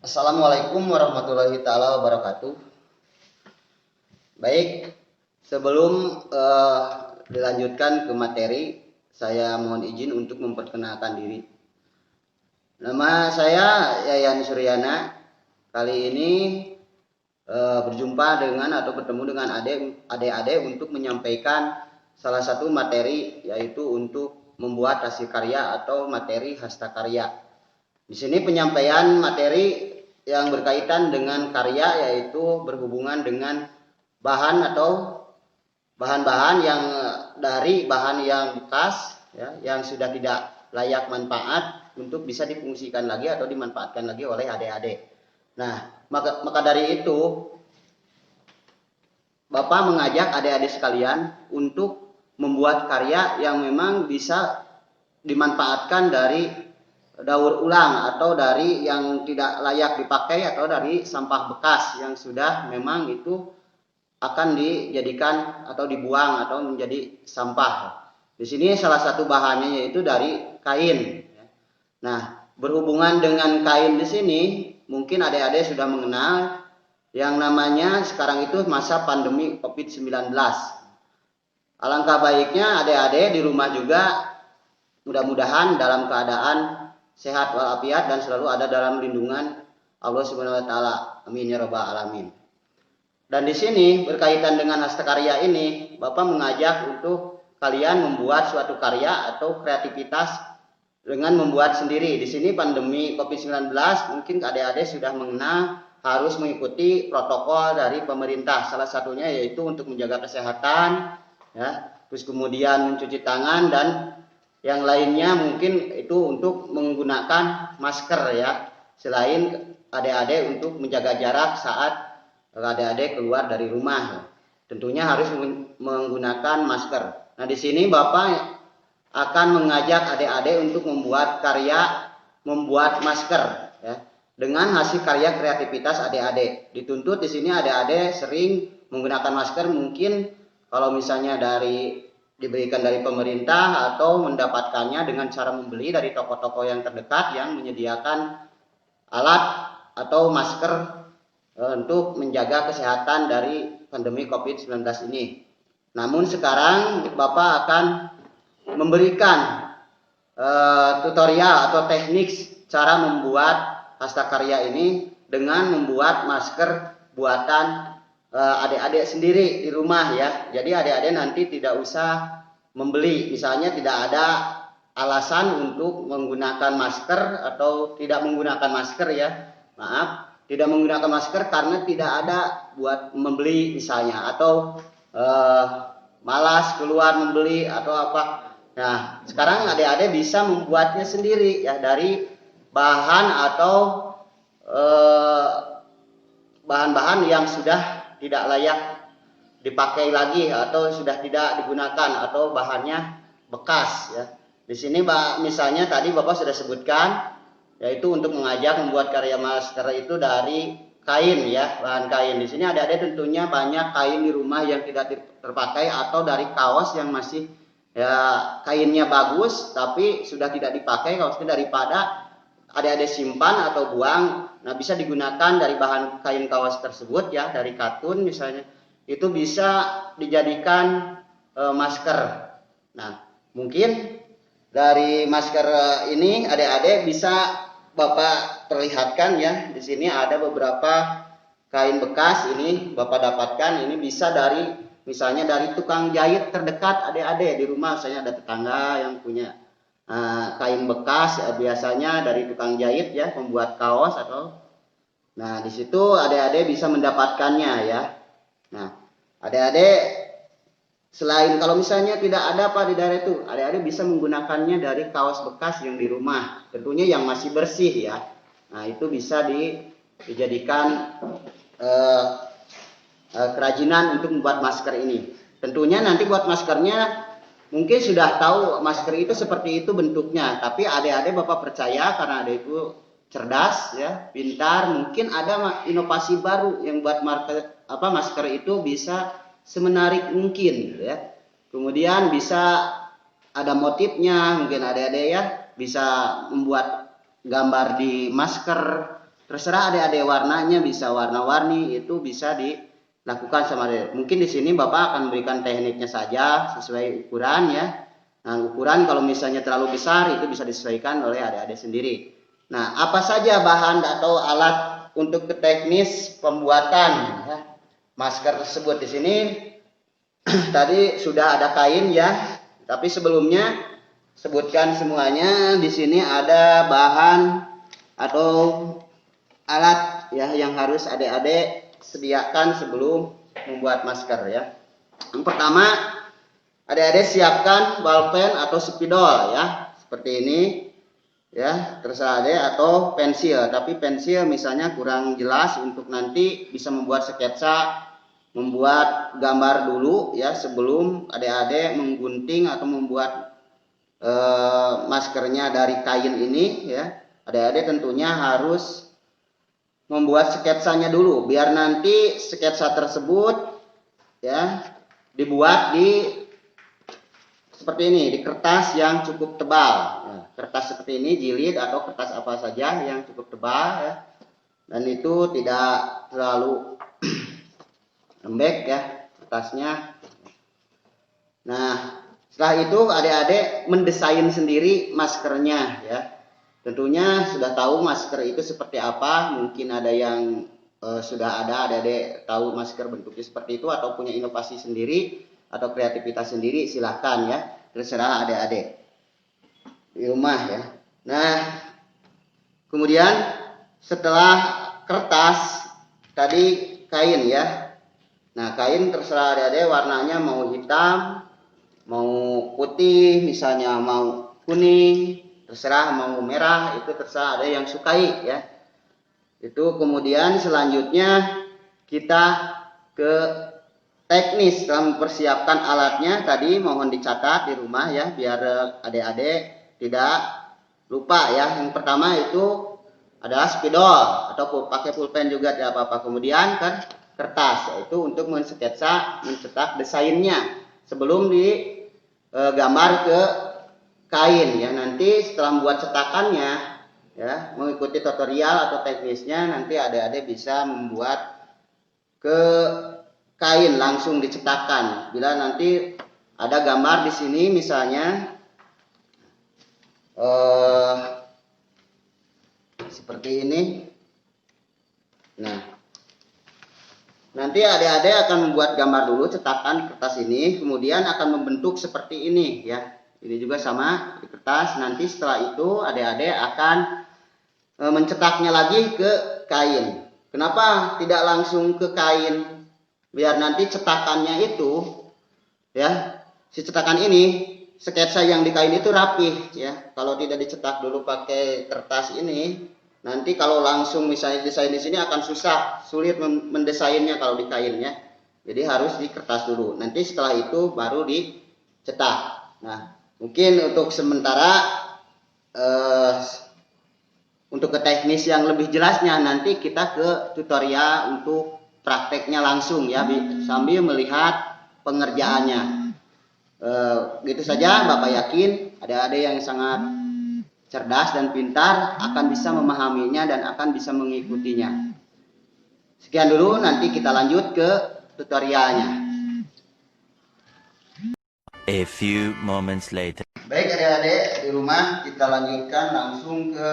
Assalamualaikum warahmatullahi taala wabarakatuh. Baik, sebelum dilanjutkan ke materi, saya mohon izin untuk memperkenalkan diri. Nama saya Yayan Suryana. Kali ini berjumpa dengan atau bertemu dengan adik-adik untuk menyampaikan salah satu materi, yaitu untuk membuat hasil karya atau materi hastakarya. Di sini penyampaian materi yang berkaitan dengan karya, yaitu berhubungan dengan bahan atau bahan-bahan yang dari bahan yang bekas ya, yang sudah tidak layak manfaat untuk bisa difungsikan lagi atau dimanfaatkan lagi oleh adik-adik. Nah, maka dari itu Bapak mengajak adik-adik sekalian untuk membuat karya yang memang bisa dimanfaatkan dari daur ulang atau dari yang tidak layak dipakai atau dari sampah bekas yang sudah memang itu akan dijadikan atau dibuang atau menjadi sampah. Di sini salah satu bahannya yaitu dari kain. Nah, berhubungan dengan kain di sini, mungkin adik-adik sudah mengenal yang namanya sekarang itu masa pandemi COVID-19. Alangkah baiknya adik-adik di rumah juga mudah-mudahan dalam keadaan sehat walafiat dan selalu ada dalam lindungan Allah Subhanahu wa taala. Amin ya rabbal alamin. Dan di sini berkaitan dengan hastakarya ini, Bapak mengajak untuk kalian membuat suatu karya atau kreativitas dengan membuat sendiri. Di sini pandemi COVID-19, mungkin adik-adik sudah mengenal harus mengikuti protokol dari pemerintah. Salah satunya yaitu untuk menjaga kesehatan, ya, terus kemudian mencuci tangan dan yang lainnya mungkin itu untuk menggunakan masker ya. Selain adik-adik untuk menjaga jarak saat adik-adik keluar dari rumah. Tentunya harus menggunakan masker. Nah, di sini Bapak akan mengajak adik-adik untuk membuat karya membuat masker ya. Dengan hasil karya kreativitas adik-adik. Dituntut di sini adik-adik sering menggunakan masker, mungkin kalau misalnya diberikan dari pemerintah atau mendapatkannya dengan cara membeli dari toko-toko yang terdekat yang menyediakan alat atau masker untuk menjaga kesehatan dari pandemi COVID-19 ini. Namun sekarang Bapak akan memberikan tutorial atau teknik cara membuat hastakarya ini dengan membuat masker buatan adik-adik sendiri di rumah ya. Jadi adik-adik nanti tidak usah membeli, misalnya tidak ada alasan untuk menggunakan masker atau tidak menggunakan masker ya. Maaf, tidak menggunakan masker karena tidak ada buat membeli misalnya atau malas keluar membeli atau apa. Nah, sekarang adik-adik bisa membuatnya sendiri ya dari bahan atau bahan-bahan yang sudah tidak layak dipakai lagi atau sudah tidak digunakan atau bahannya bekas ya. Di sini misalnya tadi Bapak sudah sebutkan yaitu untuk mengajak membuat karya masker itu dari kain ya, bahan kain. Di sini ada tentunya banyak kain di rumah yang tidak terpakai atau dari kaos yang masih ya kainnya bagus tapi sudah tidak dipakai kaosnya, daripada adik-adik simpan atau buang. Nah, bisa digunakan dari bahan kain kaos tersebut ya, dari katun misalnya. Itu bisa dijadikan masker. Nah, mungkin dari masker ini adik-adik bisa Bapak perlihatkan ya. Di sini ada beberapa kain bekas ini Bapak dapatkan. Ini bisa dari misalnya dari tukang jahit terdekat adik-adik di rumah. Misalnya ada tetangga yang punya kain bekas biasanya dari tukang jahit ya, membuat kaos atau. Nah, di situ adik-adik bisa mendapatkannya ya. Nah, adik-adik selain kalau misalnya tidak ada apa di daerah itu, adik-adik bisa menggunakannya dari kaos bekas yang di rumah, tentunya yang masih bersih ya. Nah, itu bisa dijadikan kerajinan untuk membuat masker ini. Tentunya nanti buat maskernya mungkin sudah tahu masker itu seperti itu bentuknya, tapi adik-adik Bapak percaya karena adik itu cerdas ya, pintar, mungkin ada inovasi baru yang buat masker itu bisa semenarik mungkin ya. Kemudian bisa ada motifnya, mungkin adik-adik ya bisa membuat gambar di masker, terserah adik-adik, warnanya bisa warna-warni, itu bisa dilakukan sama adik. Mungkin di sini Bapak akan memberikan tekniknya saja sesuai ukuran ya. Nah, ukuran kalau misalnya terlalu besar itu bisa disesuaikan oleh adik-adik sendiri. Nah, apa saja bahan atau alat untuk teknis pembuatan ya, masker tersebut? Di sini tadi sudah ada kain ya, tapi sebelumnya sebutkan semuanya. Di sini ada bahan atau alat ya yang harus adik-adik sediakan sebelum membuat masker ya. Yang pertama, adik-adik siapkan balpen atau spidol ya, seperti ini ya, terserah adik, atau pensil, tapi pensil misalnya kurang jelas, untuk nanti bisa membuat sketsa, membuat gambar dulu ya sebelum adik-adik menggunting atau membuat maskernya dari kain ini ya. Adik-adik tentunya harus membuat sketsanya dulu, biar nanti sketsa tersebut ya dibuat di seperti ini, di kertas yang cukup tebal. Nah, kertas seperti ini, jilid atau kertas apa saja yang cukup tebal ya, dan itu tidak terlalu lembek ya kertasnya. Nah, setelah itu adik-adik mendesain sendiri maskernya ya. Tentunya sudah tahu masker itu seperti apa. Mungkin ada yang sudah ada, adik-adik tahu masker bentuknya seperti itu atau punya inovasi sendiri atau kreativitas sendiri, silahkan ya, terserah adik-adik di rumah ya. Nah, kemudian setelah kertas tadi kain ya. Nah, kain terserah adik-adik warnanya mau hitam, mau putih, misalnya mau kuning, terserah, mau merah, itu terserah, ada yang sukai ya. Itu kemudian selanjutnya kita ke teknis dalam mempersiapkan alatnya. Tadi mohon dicatat di rumah ya, biar adik-adik tidak lupa ya. Yang pertama itu adalah spidol atau pakai pulpen juga tidak apa-apa. Kemudian kan kertas, yaitu untuk mensketsa, mencetak desainnya sebelum digambar ke kain ya. Nanti setelah membuat cetakannya ya, mengikuti tutorial atau teknisnya, nanti adik-adik bisa membuat ke kain langsung dicetakkan. Bila nanti ada gambar di sini misalnya seperti ini. Nah, nanti adik-adik akan membuat gambar dulu, cetakan kertas ini, kemudian akan membentuk seperti ini ya. Ini juga sama di kertas. Nanti setelah itu adik-adik akan mencetaknya lagi ke kain. Kenapa tidak langsung ke kain? Biar nanti cetakannya itu ya, si cetakan ini, sketsa yang di kain itu rapih ya. Kalau tidak dicetak dulu pakai kertas ini, nanti kalau langsung misalnya desain di sini akan susah, sulit mendesainnya kalau di kain ya. Jadi harus di kertas dulu. Nanti setelah itu baru dicetak. Nah, mungkin untuk sementara untuk ke teknis yang lebih jelasnya nanti kita ke tutorial untuk prakteknya langsung ya, sambil melihat pengerjaannya. Gitu saja, Bapak yakin ada yang sangat cerdas dan pintar akan bisa memahaminya dan akan bisa mengikutinya. Sekian dulu, nanti kita lanjut ke tutorialnya. A few moments later. Baik adik-adik di rumah, kita lanjutkan langsung ke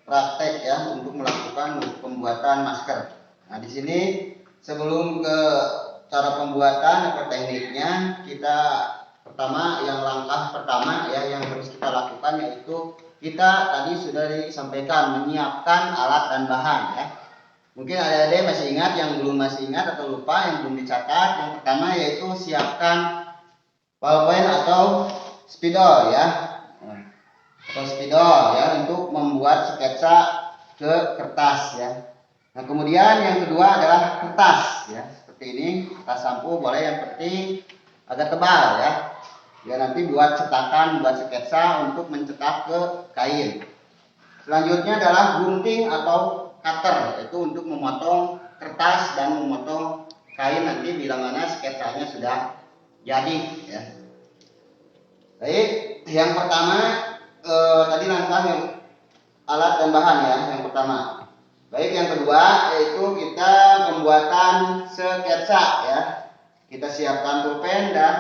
praktek ya untuk melakukan pembuatan masker. Nah, di sini sebelum ke cara pembuatan atau tekniknya, kita langkah pertama ya yang harus kita lakukan, yaitu kita tadi sudah disampaikan menyiapkan alat dan bahan ya. Mungkin adik-adik masih ingat, yang belum masih ingat atau lupa, yang belum dicatat. Yang pertama yaitu siapkan ballpen atau spidol ya, atau spidol ya, untuk membuat sketsa ke kertas ya. Nah, kemudian yang kedua adalah kertas ya, seperti ini, kertas sampo boleh, yang penting agak tebal ya, biar nanti buat cetakan, buat sketsa untuk mencetak ke kain. Selanjutnya adalah gunting atau cutter, itu untuk memotong kertas dan memotong kain nanti bila mana sketsanya sudah jadi ya. Baik, yang pertama tadi langkah yang alat dan bahan ya. Yang pertama Baik, yang kedua yaitu kita pembuatan sketsa ya. Kita siapkan pulpen dan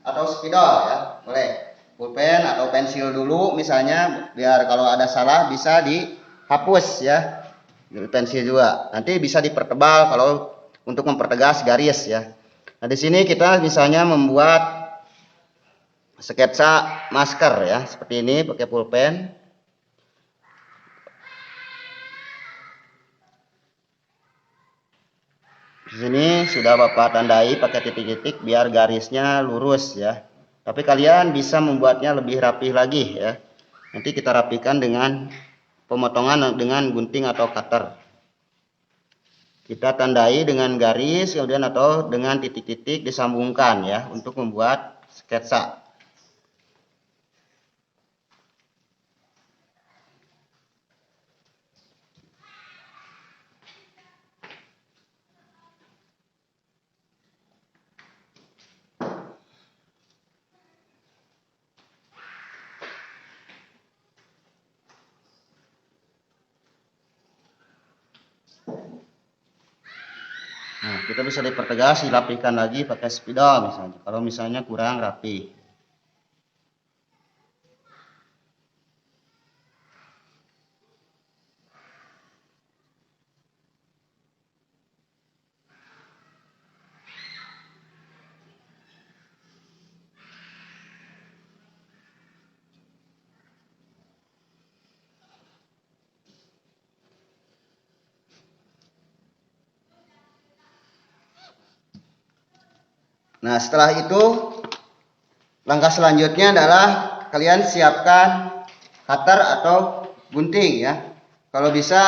atau spidol ya, boleh pulpen atau pensil dulu misalnya, biar kalau ada salah bisa dihapus ya. Pensil juga nanti bisa dipertebal kalau untuk mempertegas garis ya. Nah di sini kita misalnya membuat sketsa masker ya, seperti ini pakai pulpen. Di sini sudah Bapak tandai pakai titik-titik biar garisnya lurus ya. Tapi kalian bisa membuatnya lebih rapi lagi ya. Nanti kita rapikan dengan pemotongan dengan gunting atau cutter. Kita tandai dengan garis kemudian atau dengan titik-titik disambungkan ya untuk membuat sketsa. Nah, kita bisa dipertegas, dilapihkan lagi pakai spidol misalnya. Kalau misalnya kurang rapi. Nah, setelah itu langkah selanjutnya adalah kalian siapkan cutter atau gunting ya. Kalau bisa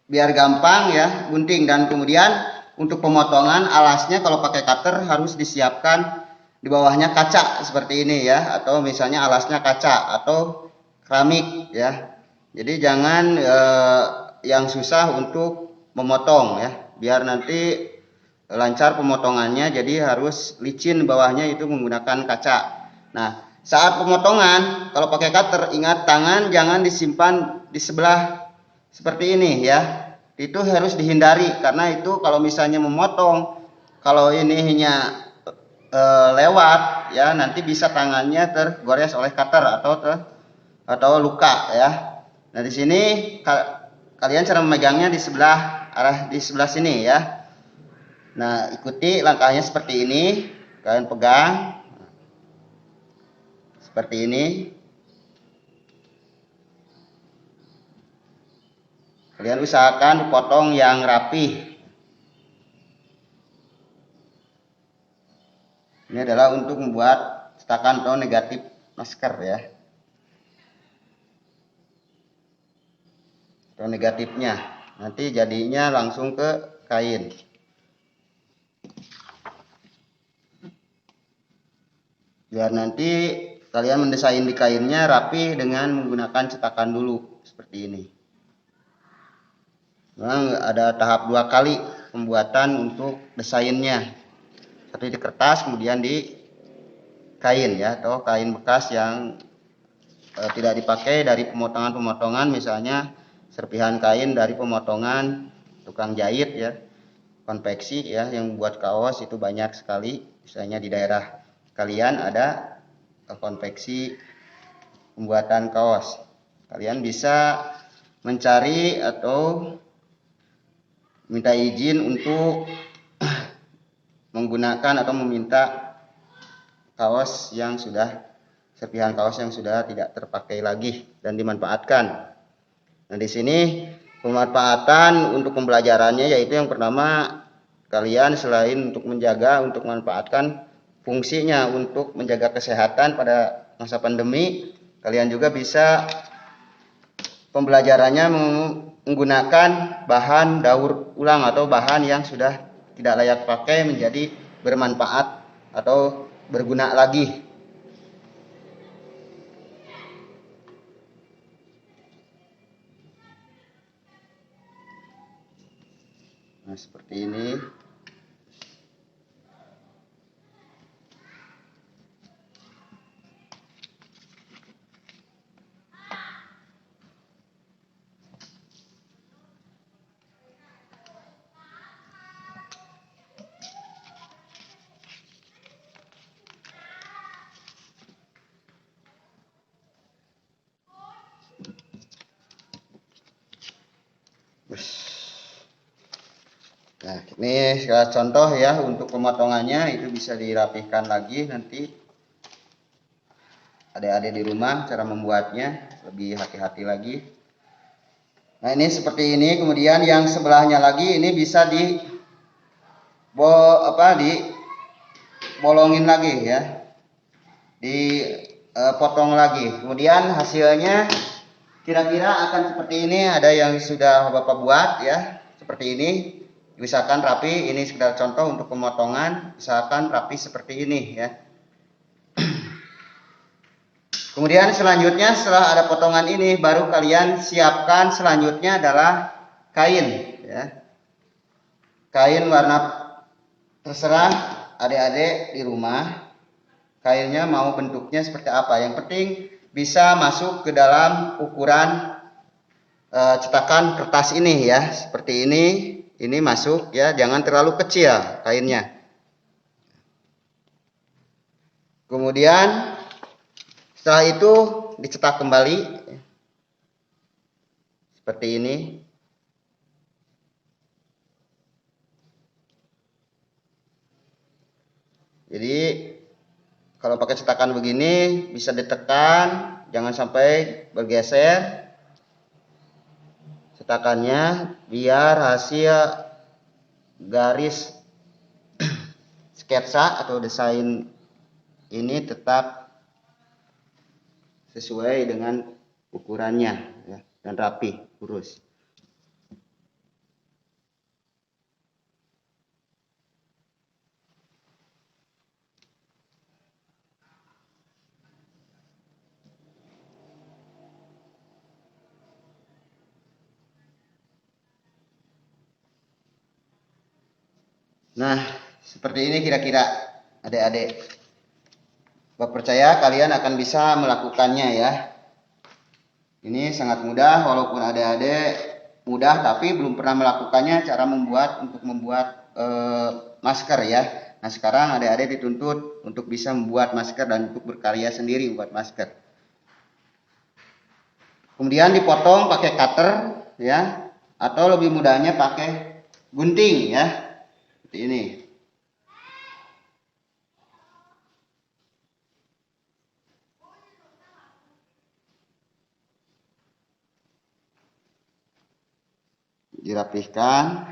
biar gampang ya gunting, dan kemudian untuk pemotongan alasnya kalau pakai cutter harus disiapkan di bawahnya kaca seperti ini ya, atau misalnya alasnya kaca atau keramik ya. Jadi jangan yang susah untuk memotong ya, biar nanti lancar pemotongannya, jadi harus licin bawahnya itu menggunakan kaca. Nah, saat pemotongan kalau pakai cutter ingat tangan jangan disimpan di sebelah seperti ini ya. Itu harus dihindari karena itu kalau misalnya memotong, kalau ini hanya lewat ya nanti bisa tangannya tergores oleh cutter atau luka ya. Nah, di sini kalian cara memegangnya di sebelah sini ya. Nah, ikuti langkahnya seperti ini. Kalian pegang seperti ini. Kalian usahakan potong yang rapi. Ini adalah untuk membuat cetakan atau negatif masker ya. Atau negatifnya. Nanti jadinya langsung ke kain. Biar nanti kalian mendesain di kainnya rapi dengan menggunakan cetakan dulu seperti ini. Memang ada tahap 2 kali pembuatan untuk desainnya. Satu di kertas, kemudian di kain ya, atau kain bekas yang tidak dipakai dari pemotongan-pemotongan, misalnya serpihan kain dari pemotongan tukang jahit ya, konveksi ya, yang buat kaos itu banyak sekali. Misalnya di daerah kalian ada konveksi pembuatan kaos, kalian bisa mencari atau minta izin untuk menggunakan atau meminta kaos yang sudah serpihan kaos yang sudah tidak terpakai lagi dan dimanfaatkan. Nah, di sini pemanfaatan untuk pembelajarannya yaitu yang pertama, kalian selain untuk menjaga, untuk memanfaatkan fungsinya untuk menjaga kesehatan pada masa pandemi, kalian juga bisa pembelajarannya menggunakan bahan daur ulang atau bahan yang sudah tidak layak pakai menjadi bermanfaat atau berguna lagi. Nah, seperti ini. Nah, ini contoh ya untuk pemotongannya, itu bisa dirapihkan lagi nanti adik-adik di rumah cara membuatnya lebih hati-hati lagi. Nah, ini seperti ini. Kemudian yang sebelahnya lagi ini bisa dibolongin lagi ya, dipotong lagi. Kemudian hasilnya kira-kira akan seperti ini. Ada yang sudah Bapak buat ya, seperti ini. Misalkan rapi, ini sekedar contoh untuk pemotongan. Misalkan rapi seperti ini ya. Kemudian selanjutnya setelah ada potongan ini, baru kalian siapkan selanjutnya adalah kain ya. Kain warna terserah adik-adik di rumah. Kainnya mau bentuknya seperti apa. Yang penting bisa masuk ke dalam ukuran cetakan kertas ini ya. Seperti ini. Ini masuk ya, jangan terlalu kecil kainnya. Kemudian setelah itu dicetak kembali seperti ini. Jadi kalau pakai cetakan begini bisa ditekan, jangan sampai bergeser cetakannya, biar hasil garis sketsa atau desain ini tetap sesuai dengan ukurannya ya, dan rapi, lurus. Nah, seperti ini kira-kira adik-adik. Bapak percaya kalian akan bisa melakukannya ya. Ini sangat mudah, walaupun adik-adik mudah tapi belum pernah melakukannya cara membuat masker ya. Nah, sekarang adik-adik dituntut untuk bisa membuat masker dan untuk berkarya sendiri membuat masker. Kemudian dipotong pakai cutter ya, atau lebih mudahnya pakai gunting ya. Seperti ini. Dirapihkan.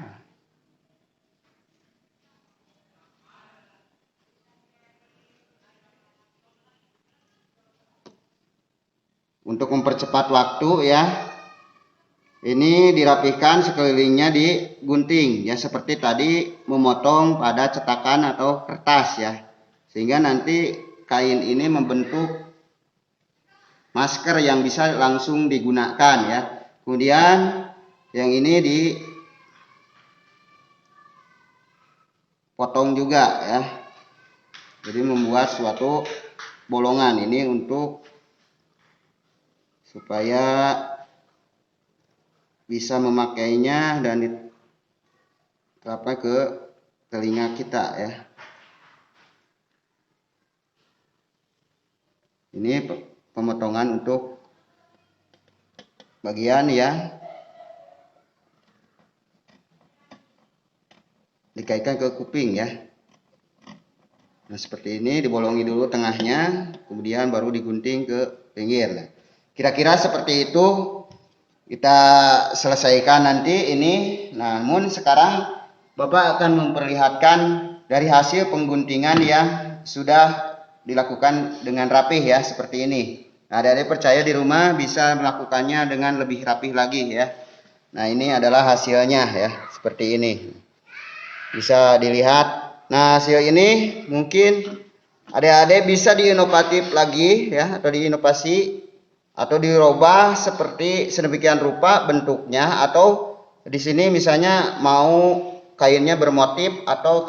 Untuk mempercepat waktu ya, ini dirapihkan sekelilingnya digunting ya, seperti tadi memotong pada cetakan atau kertas ya, sehingga nanti kain ini membentuk masker yang bisa langsung digunakan ya. Kemudian yang ini dipotong juga ya, jadi membuat suatu bolongan ini untuk supaya bisa memakainya dan diterapkan ke telinga kita ya. Ini pemotongan untuk bagian yang dikaitkan ke kuping ya. Nah, seperti ini dibolongi dulu tengahnya, kemudian baru digunting ke pinggir. Kira-kira seperti itu kita selesaikan nanti ini. Namun sekarang Bapak akan memperlihatkan dari hasil pengguntingan yang sudah dilakukan dengan rapih ya, seperti ini. Nah, adik-adik percaya di rumah bisa melakukannya dengan lebih rapih lagi ya. Nah, ini adalah hasilnya ya, seperti ini. Bisa dilihat. Nah, hasil ini mungkin adik-adik bisa diinovatif lagi ya, atau diinovasi atau dirubah seperti sedemikian rupa bentuknya, atau di sini misalnya mau kainnya bermotif atau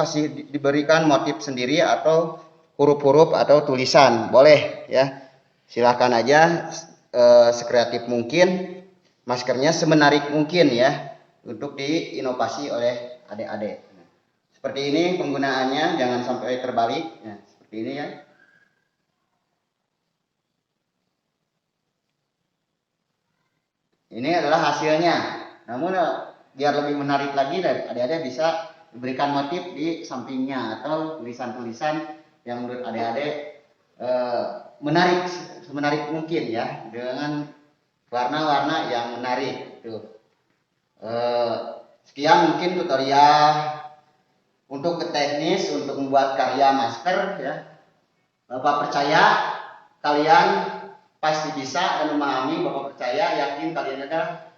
diberikan motif sendiri atau huruf-huruf atau tulisan, boleh ya. Silahkan aja sekreatif mungkin, maskernya semenarik mungkin ya, untuk diinovasi oleh adik-adik. Seperti ini penggunaannya, jangan sampai terbalik ya, seperti ini ya. Ini adalah hasilnya. Namun biar lebih menarik lagi, dan adik-adik bisa diberikan motif di sampingnya atau tulisan-tulisan yang menurut adik-adik menarik, semenarik mungkin ya, dengan warna-warna yang menarik gitu. Sekian mungkin tutorial untuk ke teknis untuk membuat karya masker ya. Bapak percaya kalian pasti bisa dan memahami. Bapak percaya, yakin kalian adalah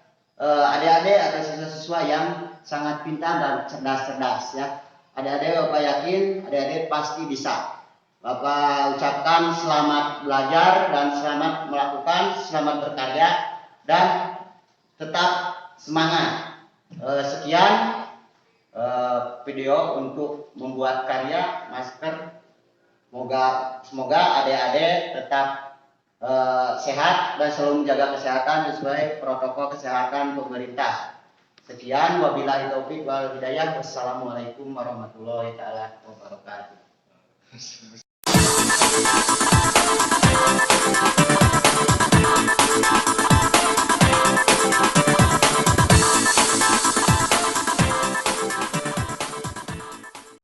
adik-adik atau siswa-siswa yang sangat pintar dan cerdas-cerdas ya. Adik-adik Bapak yakin adik-adik pasti bisa. Bapak ucapkan selamat belajar dan selamat melakukan, selamat berkarya dan tetap semangat. Sekian video untuk membuat karya masker. Semoga adik-adik tetap sehat dan selalu menjaga kesehatan sesuai protokol kesehatan pemerintah. Sekian, wabillahi taufik wal hidayah. Wassalamualaikum warahmatullahi wabarakatuh.